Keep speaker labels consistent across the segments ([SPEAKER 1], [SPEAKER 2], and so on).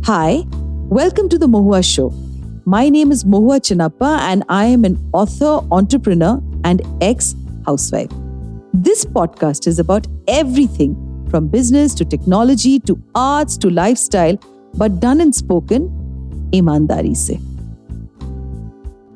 [SPEAKER 1] Hi, welcome to the Mohua Show. My name is Mohua Chinappa and I am an author, entrepreneur and ex-housewife. This podcast is about everything from business to technology to arts to lifestyle, but done and spoken ईमानदारी से.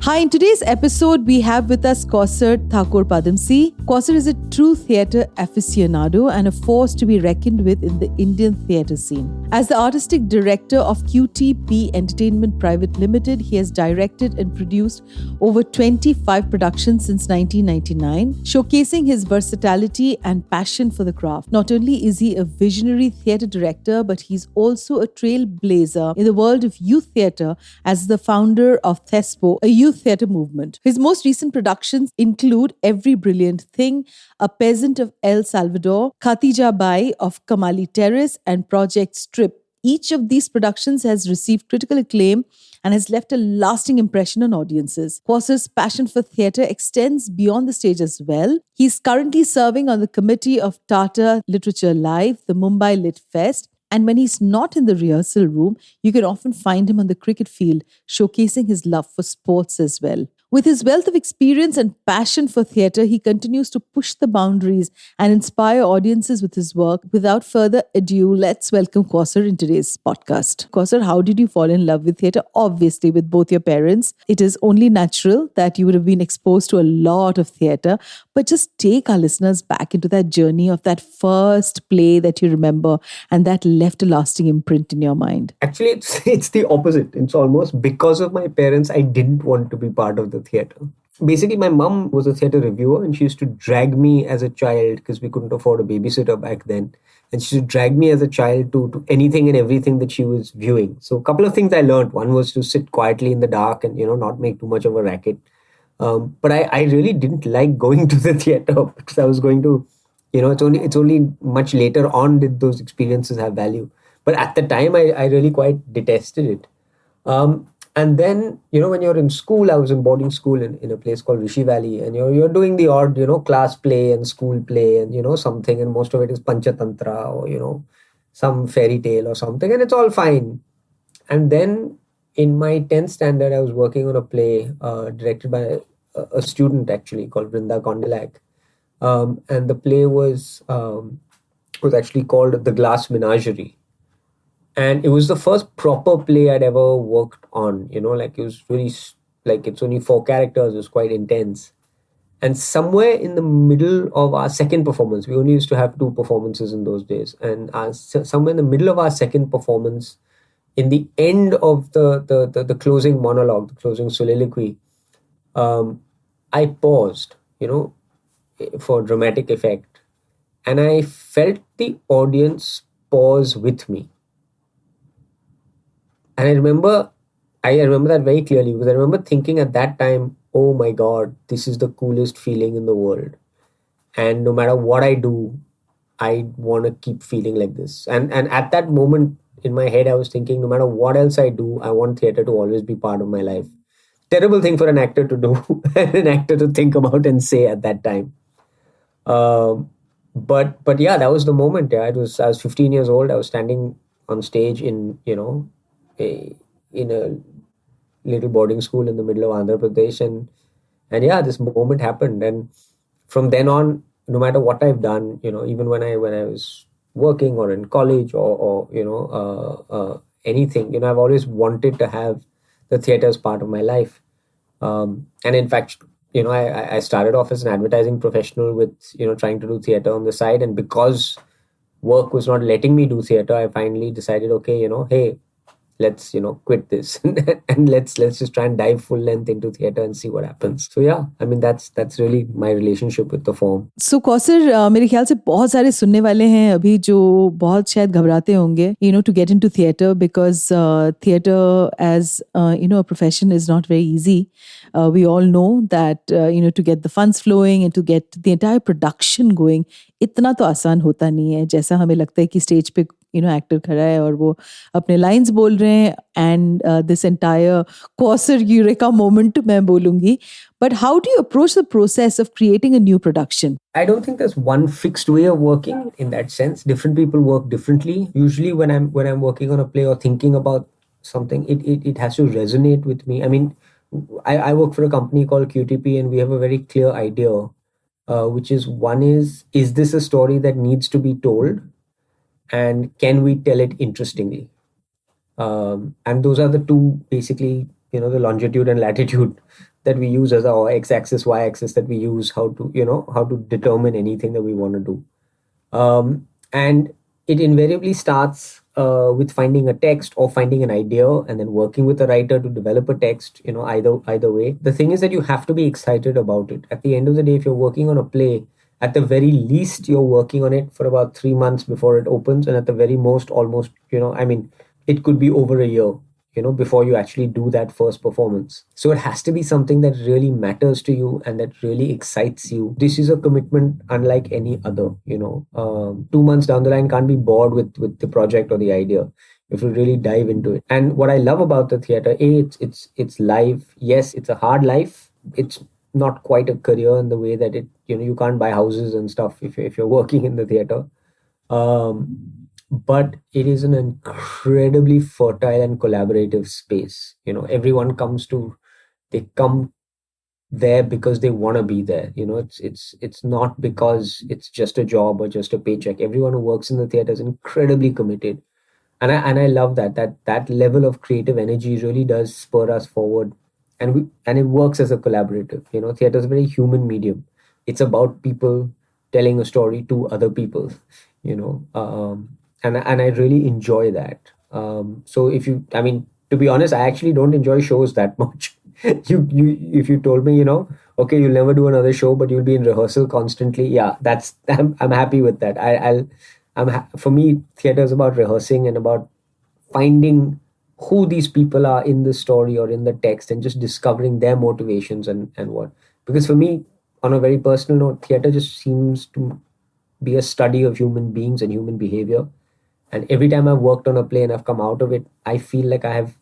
[SPEAKER 1] Hi, in today's episode, we have with us Quasar Thakore Padamsee. Quasar is a true theatre aficionado and a force to be reckoned with in the Indian theatre scene. As the artistic director of QTP Entertainment Private Limited, he has directed and produced over 25 productions since 1999, showcasing his versatility and passion for the craft. Not only is he a visionary theatre director, but he's also a trailblazer in the world of youth theatre as the founder of Thespo, a youth theatre movement. His most recent productions include Every Brilliant Thing, A Peasant of El Salvador, Khatija Bai of Kamali Terrace, and Project Strip. Each of these productions has received critical acclaim and has left a lasting impression on audiences. Quasar's passion for theatre extends beyond the stage as well. He's currently serving on the committee of Tata Literature Live, the Mumbai Lit Fest, and when he's not in the rehearsal room, you can often find him on the cricket field, showcasing his love for sports as well. With his wealth of experience and passion for theatre, he continues to push the boundaries and inspire audiences with his work. Without further ado, let's welcome Quasar in today's podcast. Quasar, how did you fall in love with theatre? Obviously, with both your parents. It is only natural that you would have been exposed to a lot of theatre, but just take our listeners back into that journey of that first play that you remember and that left a lasting imprint in your mind.
[SPEAKER 2] Actually, it's the opposite. It's almost because of my parents, I didn't want to be part of the theatre. Basically, my mum was a theatre reviewer and she used to drag me as a child, because we couldn't afford a babysitter back then. And she used to drag me as a child to anything and everything that she was viewing. So a couple of things I learned. One was to sit quietly in the dark and, not make too much of a racket. But I really didn't like going to the theatre because I was going to, it's only much later on did those experiences have value. But at the time, I really quite detested it. And then, when you're in school, I was in boarding school in a place called Rishi Valley, and you're doing the odd, class play and school play and, something, and most of it is Panchatantra or, some fairy tale or something, and it's all fine. And then in my 10th standard, I was working on a play directed by a student actually called Brinda Kondilak. And the play was actually called The Glass Menagerie. And it was the first proper play I'd ever worked on, it was really, it's only 4 characters, it was quite intense. And somewhere in the middle of our second performance, we only used to have 2 performances in those days. And somewhere in the middle of our second performance, in the end of the closing monologue, the closing soliloquy, I paused, for dramatic effect. And I felt the audience pause with me. And I remember that very clearly, because I remember thinking at that time, oh my God, this is the coolest feeling in the world. And no matter what I do, I want to keep feeling like this. And at that moment in my head, I was thinking, no matter what else I do, I want theatre to always be part of my life. Terrible thing for an actor to do, and an actor to think about and say at that time. But yeah, that was the moment. Yeah, I was 15 years old. I was standing on stage in a little boarding school in the middle of Andhra Pradesh, and yeah, this moment happened. And from then on, no matter what I've done, even when I was working or in college or anything, I've always wanted to have the theatre as part of my life. And in fact, I started off as an advertising professional with, trying to do theatre on the side. And because work was not letting me do theatre, I finally decided, okay, hey, let's, quit this and let's just try and dive full length into theatre and see what happens. So yeah, I mean, that's really my relationship with the form.
[SPEAKER 1] So Quasar, मेरे ख्याल से बहुत सारे सुनने वाले हैं अभी जो बहुत शायद घबराते होंगे, to get into theatre, because theatre as, a profession is not very easy. We all know that, to get the funds flowing and to get the entire production going, इतना तो आसान होता नहीं है जैसा हमें लगता है कि स्टेज पे एक्टर खड़ा है और वो अपने लाइंस बोल रहे हैं and this entire Quasar Eureka moment मैं बोलूंगी. But how do you approach the process of creating a new production?
[SPEAKER 2] I don't think there's one fixed way of working in that sense. Different people work differently. Usually when I'm working on a play or thinking about something, it has to resonate with me. I mean, I work for a company called QTP and we have a very clear idea, which is one is this a story that needs to be told? And can we tell it interestingly? And those are the two, basically, the longitude and latitude that we use as our x-axis, y-axis, that we use how to determine anything that we want to do. And it invariably starts with finding a text or finding an idea and then working with a writer to develop a text. Either way, the thing is that you have to be excited about it. At the end of the day, if you're working on a play, at the very least you're working on it for about 3 months before it opens, and at the very most, almost, it could be over a year, before you actually do that first performance. So it has to be something that really matters to you and that really excites you. This is a commitment unlike any other. 2 months down the line, can't be bored with the project or the idea. You have to really dive into it. And what I love about the theater, it's live. Yes, it's a hard life. It's not quite a career in the way that you can't buy houses and stuff if you're working in the theater. But it is an incredibly fertile and collaborative space. Everyone they come there because they want to be there. It's not because it's just a job or just a paycheck. Everyone who works in the theater is incredibly committed. And I love that level of creative energy really does spur us forward. And it works as a collaborative. Theater is a very human medium. It's about people telling a story to other people, and I really enjoy that. So to be honest, I actually don't enjoy shows that much. If you told me, okay, you'll never do another show, but you'll be in rehearsal constantly. Yeah, I'm happy with that. For me, theater is about rehearsing and about finding who these people are in the story or in the text and just discovering their motivations and what. Because for me, on a very personal note, theater just seems to be a study of human beings and human behavior. And every time I've worked on a play and I've come out of it, I feel like I have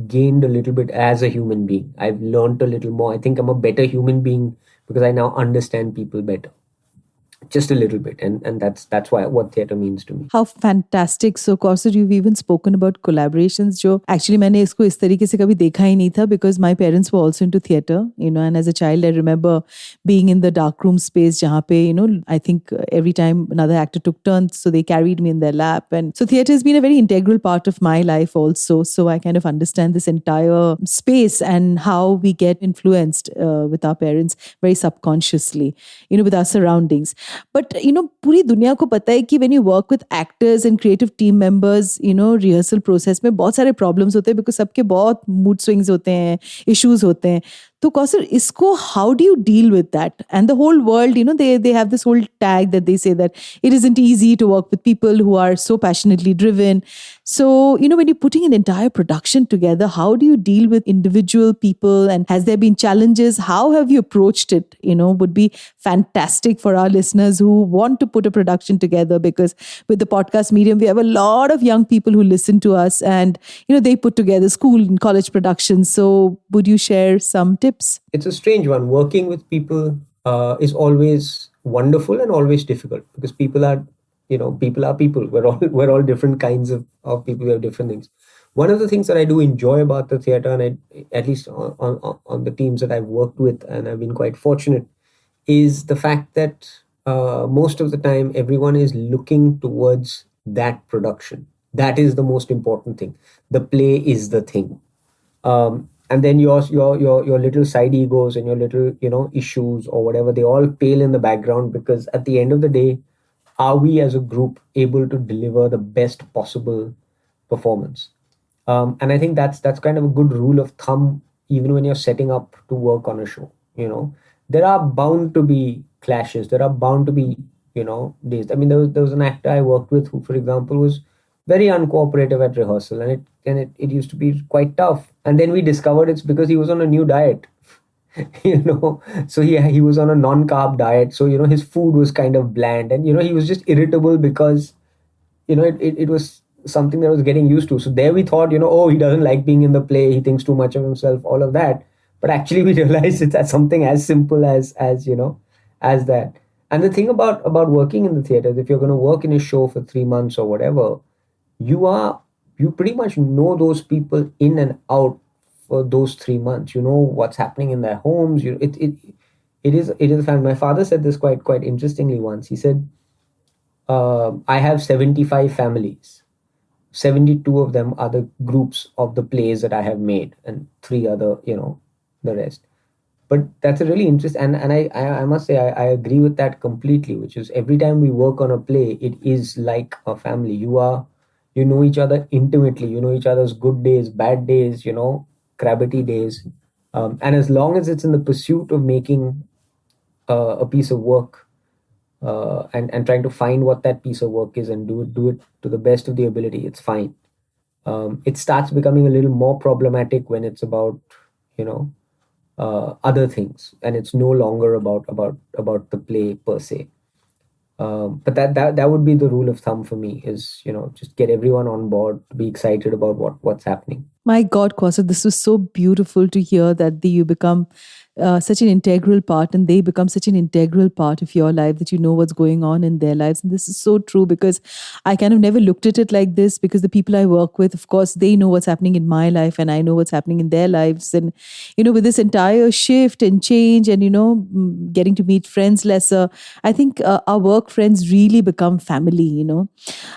[SPEAKER 2] gained a little bit as a human being. I've learned a little more. I think I'm a better human being because I now understand people better. Just a little bit, and that's what theater means to me.
[SPEAKER 1] How fantastic. So Quasar, you've even spoken about collaborations, जो actually मैंने इसको इस तरीके से कभी देखा ही नहीं था, because my parents were also into theater, and as a child I remember being in the darkroom space जहाँ पे I think every time another actor took turns, so they carried me in their lap. And so theater has been a very integral part of my life also, so I kind of understand this entire space and how we get influenced with our parents very subconsciously, with our surroundings. But पूरी दुनिया को पता है कि when you work with actors and creative team members, rehearsal process में बहुत सारे problems होते हैं, because सबके बहुत mood swings होते हैं, issues होते हैं. So Quasar, इसको how do you deal with that? And the whole world, they have this whole tag that they say that it isn't easy to work with people who are so passionately driven. So, when you're putting an entire production together, how do you deal with individual people? And has there been challenges? How have you approached it? Would be fantastic for our listeners who want to put a production together, because with the podcast medium, we have a lot of young people who listen to us and, they put together school and college productions. So would you share some tips?
[SPEAKER 2] It's a strange one. Working with people is always wonderful and always difficult, because people are people. We're all different kinds of people. We have different things. One of the things that I do enjoy about the theater, and at least on the teams that I've worked with, and I've been quite fortunate, is the fact that most of the time everyone is looking towards that production. That is the most important thing. The play is the thing. And then your little side egos and your little issues or whatever, they all pale in the background, because at the end of the day, are we as a group able to deliver the best possible performance? And I think that's kind of a good rule of thumb, even when you're setting up to work on a show. There are bound to be clashes. There are bound to be days. I mean, there was an actor I worked with who, for example, was very uncooperative at rehearsal, and it used to be quite tough. And then we discovered it's because he was on a new diet. So he was on a non-carb diet, so his food was kind of bland, and he was just irritable because it was something that I was getting used to. So there we thought, oh, he doesn't like being in the play, he thinks too much of himself, all of that. But actually, we realized it's as something as simple as that. And the thing about working in the theater is if you're going to work in a show for 3 months or whatever, you are you pretty much know those people in and out for those 3 months. You know what's happening in their homes. It is fun. My father said this quite interestingly once. He said, I have 75 families. 72 of them are the groups of the plays that I have made, and three other, the rest. But that's a really interesting, and I must say, I agree with that completely, which is every time we work on a play, it is like a family. You know each other intimately, you know each other's good days, bad days, crabbity days. And as long as it's in the pursuit of making a piece of work, and trying to find what that piece of work is and do it to the best of the ability, it's fine. It starts becoming a little more problematic when it's about you know other things, and it's no longer about the play per se. But that would be the rule of thumb for me, is just get everyone on board to be excited about what's happening.
[SPEAKER 1] My God, Kwasa, this was so beautiful to hear that you become such an integral part and they become such an integral part of your life, that you know what's going on in their lives. And this is so true, because I kind of never looked at it like this, because the people I work with, of course, they know what's happening in my life and I know what's happening in their lives. And, with this entire shift and change and, getting to meet friends lesser, I think our work friends really become family.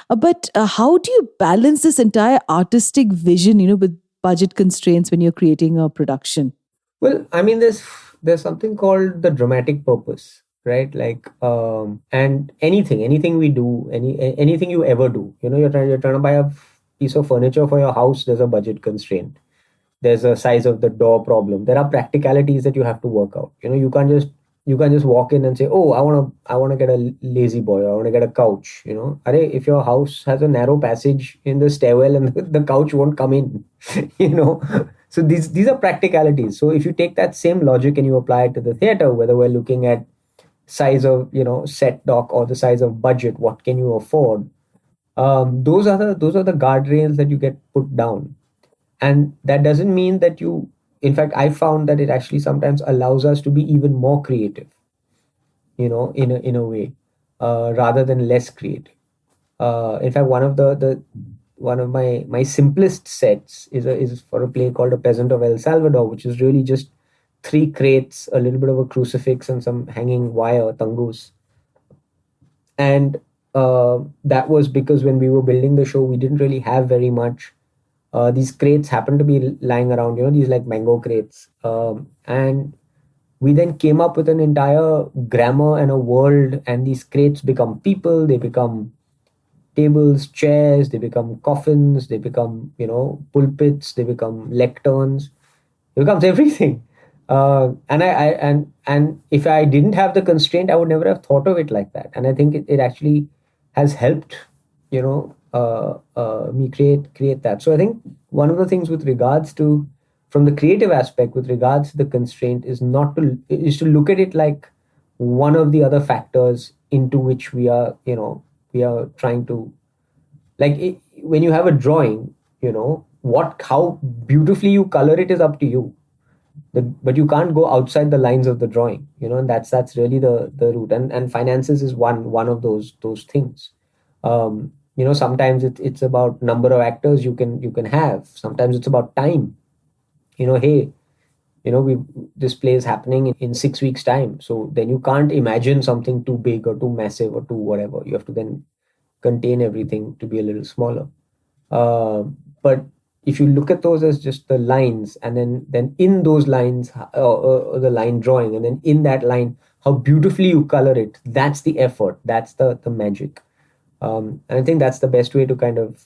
[SPEAKER 1] But how do you balance this entire artistic vision, with budget constraints when you're creating a production?
[SPEAKER 2] Well, I mean, there's something called the dramatic purpose, right? Like, and anything we do, anything you ever do, you're trying to buy a piece of furniture for your house. There's a budget constraint. There's a size of the door problem. There are practicalities that you have to work out. You can't just walk in and say, oh, I want to get a lazy boy, or I want to get a couch. If your house has a narrow passage in the stairwell and the couch won't come in, you know. So these are practicalities. So if you take that same logic and you apply it to the theater, whether we're looking at size of set dock or the size of budget, what can you afford? Those are the guardrails that you get put down, and that doesn't mean that you. In fact, I found that it actually sometimes allows us to be even more creative, in a way, rather than less creative. In fact, one of my simplest sets is for a play called A Peasant of El Salvador, which is really just three crates, a little bit of a crucifix, and some hanging wire tangus. And that was because when we were building the show, we didn't really have very much. These crates happened to be lying around, these like mango crates, and we then came up with an entire grammar and a world, and these crates become people, they become tables, chairs, they become coffins, they become, pulpits, they become lecterns, it becomes everything. And if I didn't have the constraint, I would never have thought of it like that. And I think it actually has helped, me create that. So I think one of the things with regards to, from the creative aspect, with regards to the constraint, is to look at it like one of the other factors into which we are trying to, like when you have a drawing, how beautifully you color it is up to you. But you can't go outside the lines of the drawing, and that's really the root. And finances is one of those things. Sometimes it's about number of actors you can have. Sometimes it's about time. Hey, we this play is happening in 6 weeks time, so then you can't imagine something too big or too massive or too whatever. You have to then contain everything to be a little smaller. But if you look at those as just the lines, and then in those lines, the line drawing, and then in that line, how beautifully you color it, that's the effort, that's the magic. And I think that's the best way to kind of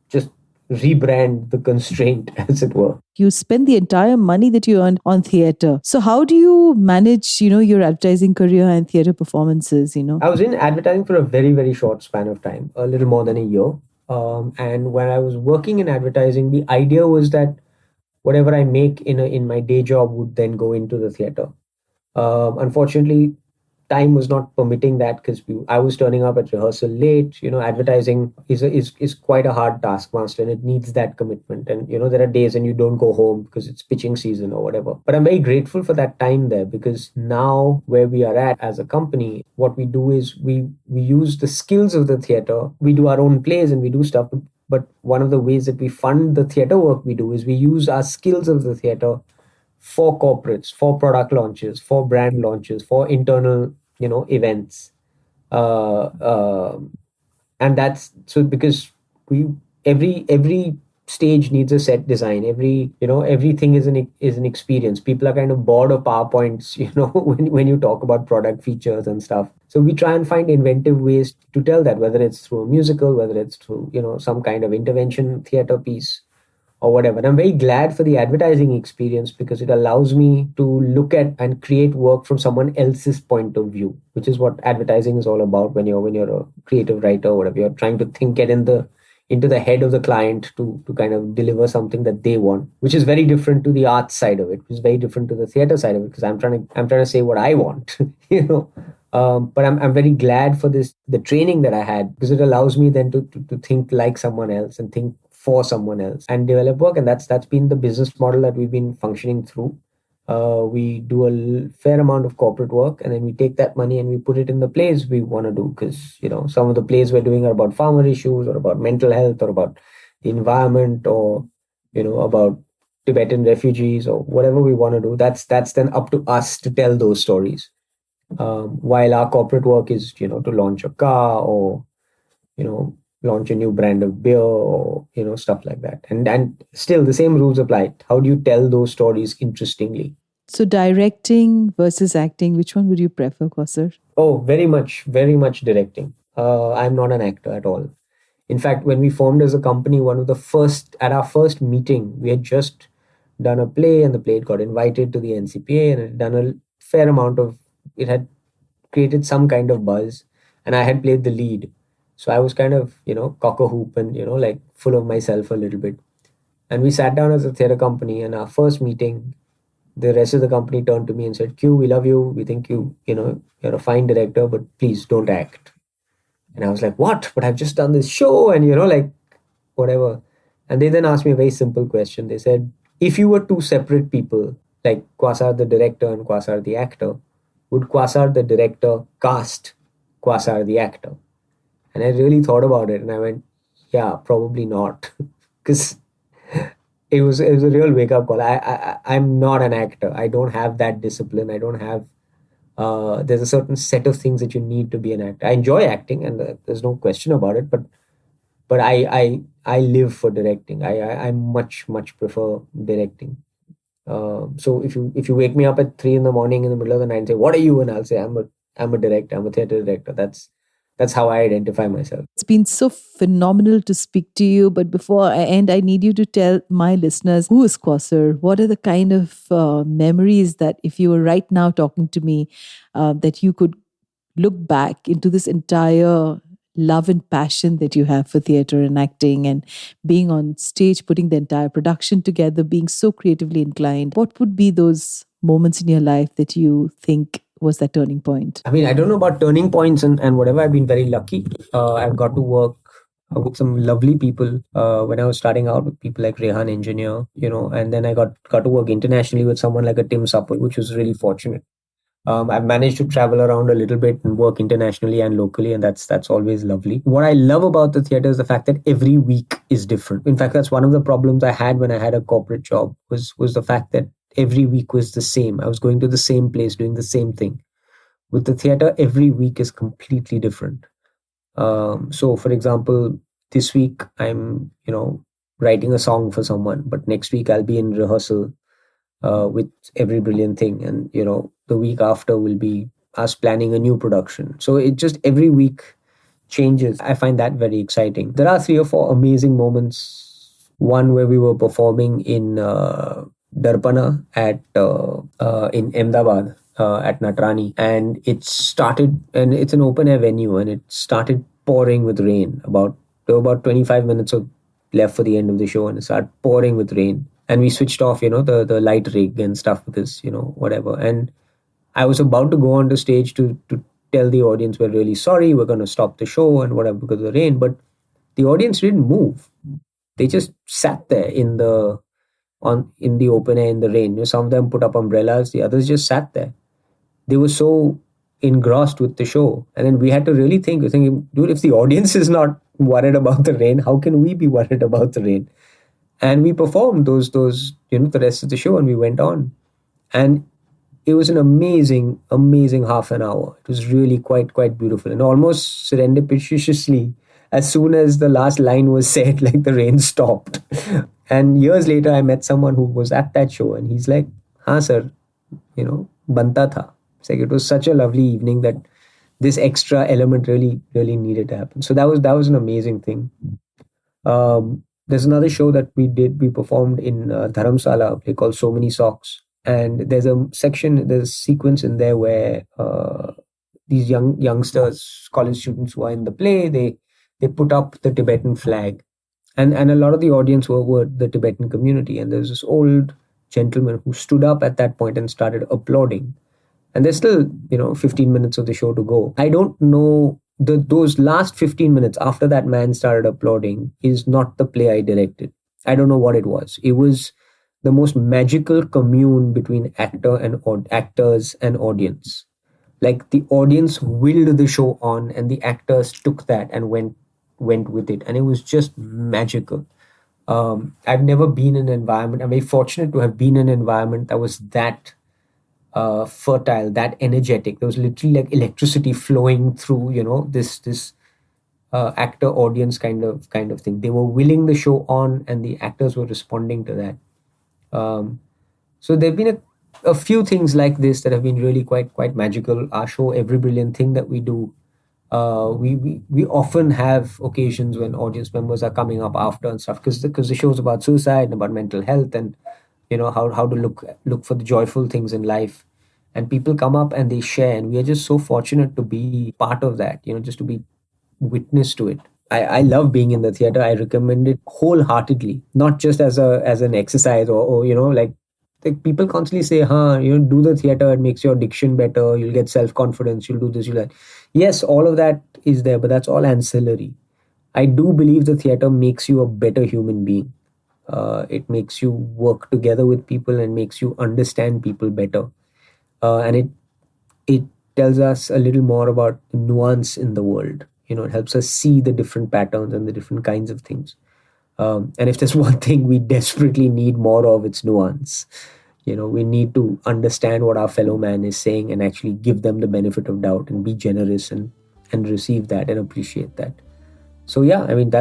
[SPEAKER 2] just rebrand the constraint, as it were.
[SPEAKER 1] You spend the entire money that you earn on theater. So how do you manage, your advertising career and theater performances,
[SPEAKER 2] I was in advertising for a very, very short span of time, a little more than a year. And when I was working in advertising, the idea was that whatever I make in my day job would then go into the theater. Unfortunately, time was not permitting that because I was turning up at rehearsal late. Advertising is quite a hard taskmaster, and it needs that commitment. And there are days when you don't go home because it's pitching season or whatever. But I'm very grateful for that time there, because now where we are at as a company, what we do is we use the skills of the theater. We do our own plays and we do stuff. But one of the ways that we fund the theater work we do is we use our skills of the theater for corporates, for product launches, for brand launches, for internal, events. Uh, uh, and that's so because we every stage needs a set design. Everything is an experience. People are kind of bored of PowerPoints, when you talk about product features and stuff. So we try and find inventive ways to tell that, whether it's through a musical, whether it's through, some kind of intervention theater piece or whatever. And I'm very glad for the advertising experience because it allows me to look at and create work from someone else's point of view, which is what advertising is all about. When you're a creative writer or whatever, you're trying to get into the head of the client to kind of deliver something that they want, which is very different to the art side of it, which is very different to the theater side of it, because I'm trying to say what I want, but I'm very glad for the training that I had, because it allows me then to think like someone else and think for someone else and develop work. And that's been the business model that we've been functioning through. We do a fair amount of corporate work, and then we take that money and we put it in the plays we want to do, because some of the plays we're doing are about farmer issues or about mental health or about the environment, or about Tibetan refugees or whatever we want to do. That's then up to us to tell those stories, while our corporate work is to launch a car, or launch a new brand of beer, or stuff like that. And still the same rules apply. How do you tell those stories interestingly?
[SPEAKER 1] So directing versus acting, which one would you prefer, Quasar?
[SPEAKER 2] Oh, very much directing. I'm not an actor at all. In fact, when we formed as a company, at our first meeting, we had just done a play, and the play got invited to the NCPA, and it had done a fair amount of, it had created some kind of buzz, and I had played the lead. So I was kind of, cock a hoop and, like full of myself a little bit. And we sat down as a theater company, and our first meeting, the rest of the company turned to me and said, Q, we love you. We think you're a fine director, but please don't act. And I was like, what? But I've just done this show and, like whatever. And they then asked me a very simple question. They said, if you were two separate people, like Quasar the director and Quasar the actor, would Quasar the director cast Quasar the actor? And I really thought about it, and I went, yeah, probably not. Because it was a real wake-up call. I'm not an actor. I don't have that discipline. I don't have, there's a certain set of things that you need to be an actor. I enjoy acting, and there's no question about it, but I live for directing. I much prefer directing. So if you wake me up at 3 a.m. in the middle of the night and say, what are you? And I'll say, I'm a director. I'm a theater director. That's how I identify myself.
[SPEAKER 1] It's been so phenomenal to speak to you. But before I end, I need you to tell my listeners, who is Quasar? What are the kind of memories that, if you were right now talking to me, that you could look back into this entire love and passion that you have for theater and acting and being on stage, putting the entire production together, being so creatively inclined? What would be those moments in your life that you think was that turning point?
[SPEAKER 2] I mean, I don't know about turning points and whatever. I've been very lucky. I've got to work with some lovely people when I was starting out, with people like Rehan Engineer, and then I got to work internationally with someone like a Tim Supple, which was really fortunate. I've managed to travel around a little bit and work internationally and locally, and that's always lovely. What I love about the theater is the fact that every week is different. In fact, that's one of the problems I had when I had a corporate job, was the fact that every week was the same. I was going to the same place, doing the same thing. With the theater, every week is completely different. So, for example, this week I'm, writing a song for someone, but next week I'll be in rehearsal with Every Brilliant Thing, and the week after will be us planning a new production. So it just every week changes. I find that very exciting. There are 3 or 4 amazing moments. One where we were performing in Darpana in Ahmedabad at Natrani, and it's an open air venue, and it started pouring with rain. There were about 25 minutes left for the end of the show, and it started pouring with rain. And we switched off, the light rig and stuff because, whatever. And I was about to go on the stage to tell the audience we're really sorry, we're going to stop the show and whatever because of the rain. But the audience didn't move. They just sat there in the open air in the rain. Some of them put up umbrellas, the others just sat there. They were so engrossed with the show. And then we had to really think, we're thinking, dude, if the audience is not worried about the rain, how can we be worried about the rain? And we performed those the rest of the show, and we went on. And it was an amazing half an hour. It was really quite beautiful. And almost serendipitously, as soon as the last line was said, like the rain stopped. And years later, I met someone who was at that show, and he's like, "Haan sir, banta tha." It's like it was such a lovely evening that this extra element really needed to happen. So that was an amazing thing. There's another show that we did. We performed in Dharamsala, a play called So Many Socks. And there's a sequence in there where these youngsters, college students who are in the play, they put up the Tibetan flag. And a lot of the audience were the Tibetan community. And there's this old gentleman who stood up at that point and started applauding. And there's still, 15 minutes of the show to go. I don't know, those last 15 minutes after that man started applauding is not the play I directed. I don't know what it was. It was the most magical commune between actors and audience. Like the audience willed the show on, and the actors took that and went with it, and it was just magical. I've never been in an environment. I'm very fortunate to have been in an environment that was that fertile, that energetic. There was literally like electricity flowing through, this actor audience kind of thing. They were willing the show on, and the actors were responding to that. So there've been a few things like this that have been really quite magical. Our show, Every Brilliant Thing that we do, we often have occasions when audience members are coming up after and stuff because the show is about suicide and about mental health and how to look for the joyful things in life. And people come up and they share, and we are just so fortunate to be part of that. Just to be witness to it. I love being in the theater. I recommend it wholeheartedly, not just as an exercise or like people constantly say, do the theater, it makes your diction better, you'll get self-confidence, you'll do this, you'll that. Yes, all of that is there, but that's all ancillary. I do believe the theater makes you a better human being. It makes you work together with people and makes you understand people better. And it tells us a little more about the nuance in the world. It helps us see the different patterns and the different kinds of things. And if there's one thing we desperately need more of, it's nuance. We need to understand what our fellow man is saying and actually give them the benefit of doubt and be generous and receive that and appreciate that. So yeah, I mean,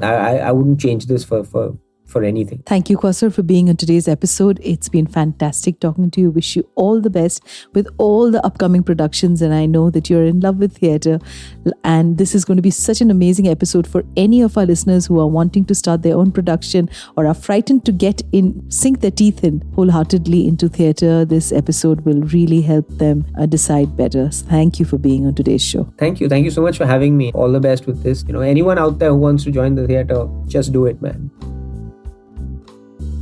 [SPEAKER 2] I wouldn't change this for anything.
[SPEAKER 1] Thank you, Quasar, for being on today's episode. It's been fantastic talking to you. Wish you all the best with all the upcoming productions. And I know that you're in love with theatre. And this is going to be such an amazing episode for any of our listeners who are wanting to start their own production or are frightened to sink their teeth in wholeheartedly into theatre. This episode will really help them decide better. Thank you for being on today's show.
[SPEAKER 2] Thank you. Thank you so much for having me. All the best with this. Anyone out there who wants to join the theatre, just do it, man.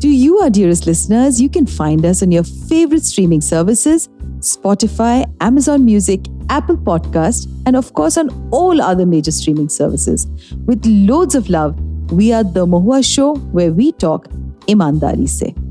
[SPEAKER 1] To you, our dearest listeners, you can find us on your favorite streaming services, Spotify, Amazon Music, Apple Podcast, and of course on all other major streaming services. With loads of love, we are The Mohua Show, where we talk ईमानदारी से.